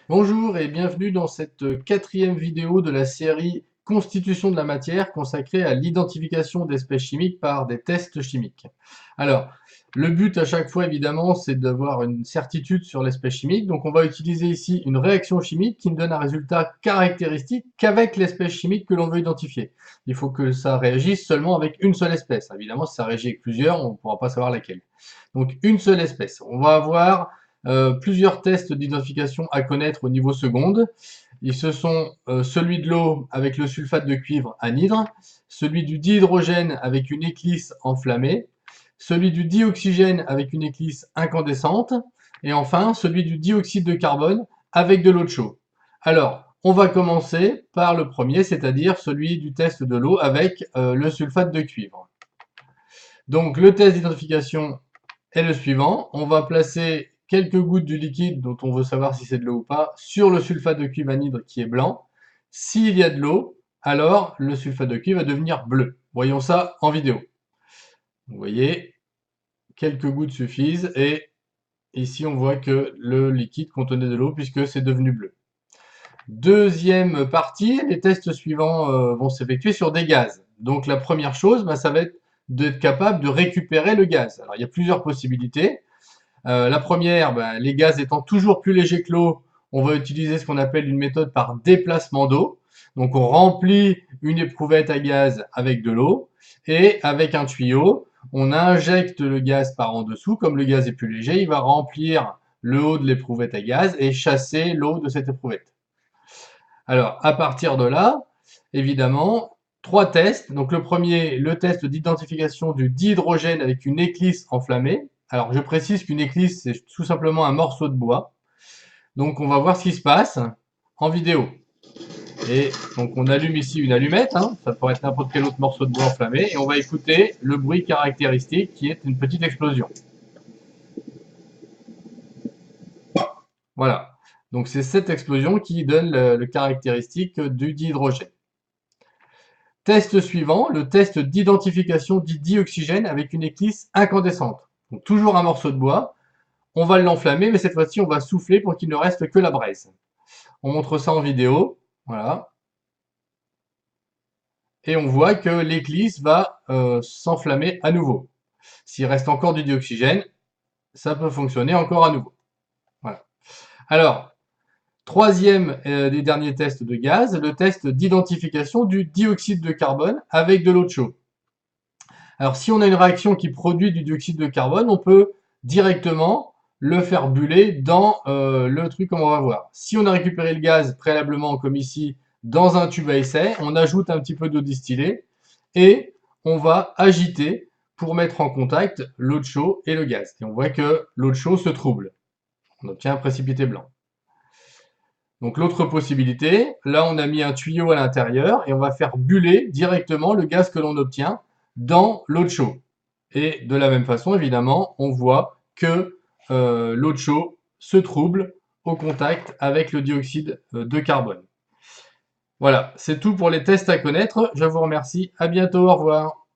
Bonjour et bienvenue dans cette quatrième vidéo de la série Constitution de la matière consacrée à l'identification d'espèces chimiques par des tests chimiques. Alors, le but à chaque fois évidemment c'est d'avoir une certitude sur l'espèce chimique, donc on va utiliser ici une réaction chimique qui ne donne un résultat caractéristique qu'avec l'espèce chimique que l'on veut identifier. Il faut que ça réagisse seulement avec une seule espèce. Évidemment, si ça réagit avec plusieurs, on ne pourra pas savoir laquelle. Donc une seule espèce. On va avoir plusieurs tests d'identification à connaître au niveau seconde. Ce sont celui de l'eau avec le sulfate de cuivre anhydre, celui du dihydrogène avec une éclisse enflammée, celui du dioxygène avec une éclisse incandescente, et enfin celui du dioxyde de carbone avec de l'eau de chaux. Alors, on va commencer par le premier, c'est-à-dire celui du test de l'eau avec le sulfate de cuivre. Donc, le test d'identification est le suivant. On va placer quelques gouttes du liquide dont on veut savoir si c'est de l'eau ou pas sur le sulfate de cuivre anhydre qui est blanc. S'il y a de l'eau, alors le sulfate de cuivre va devenir bleu. Voyons ça en vidéo. Vous voyez, quelques gouttes suffisent et ici on voit que le liquide contenait de l'eau puisque c'est devenu bleu. Deuxième partie, les tests suivants vont s'effectuer sur des gaz. Donc la première chose, ça va être d'être capable de récupérer le gaz. Alors il y a plusieurs possibilités. La première, les gaz étant toujours plus légers que l'eau, on va utiliser ce qu'on appelle une méthode par déplacement d'eau. Donc on remplit une éprouvette à gaz avec de l'eau et avec un tuyau, on injecte le gaz par en dessous. Comme le gaz est plus léger, il va remplir le haut de l'éprouvette à gaz et chasser l'eau de cette éprouvette. Alors à partir de là, évidemment, trois tests. Donc le premier, le test d'identification du dihydrogène avec une éclisse enflammée. Alors je précise qu'une éclisse, c'est tout simplement un morceau de bois. Donc on va voir ce qui se passe en vidéo. Et donc on allume ici une allumette, ça pourrait être n'importe quel autre morceau de bois enflammé, et on va écouter le bruit caractéristique qui est une petite explosion. Voilà. Donc c'est cette explosion qui donne le caractéristique du dihydrogène. Test suivant, le test d'identification du dioxygène avec une éclisse incandescente. Donc toujours un morceau de bois, on va l'enflammer, mais cette fois-ci on va souffler pour qu'il ne reste que la braise. On montre ça en vidéo, voilà. Et on voit que l'éclisse va s'enflammer à nouveau. S'il reste encore du dioxygène, ça peut fonctionner encore à nouveau. Voilà. Alors, troisième des derniers tests de gaz, le test d'identification du dioxyde de carbone avec de l'eau de chaux. Alors, si on a une réaction qui produit du dioxyde de carbone, on peut directement le faire buller dans le truc comme on va voir. Si on a récupéré le gaz préalablement, comme ici, dans un tube à essai, on ajoute un petit peu d'eau distillée et on va agiter pour mettre en contact l'eau de chaux et le gaz. Et on voit que l'eau de chaux se trouble. On obtient un précipité blanc. Donc l'autre possibilité, là on a mis un tuyau à l'intérieur et on va faire buller directement le gaz que l'on obtient dans l'eau de chaux. Et de la même façon, évidemment, on voit que l'eau de chaux se trouble au contact avec le dioxyde de carbone. Voilà, c'est tout pour les tests à connaître. Je vous remercie. À bientôt. Au revoir.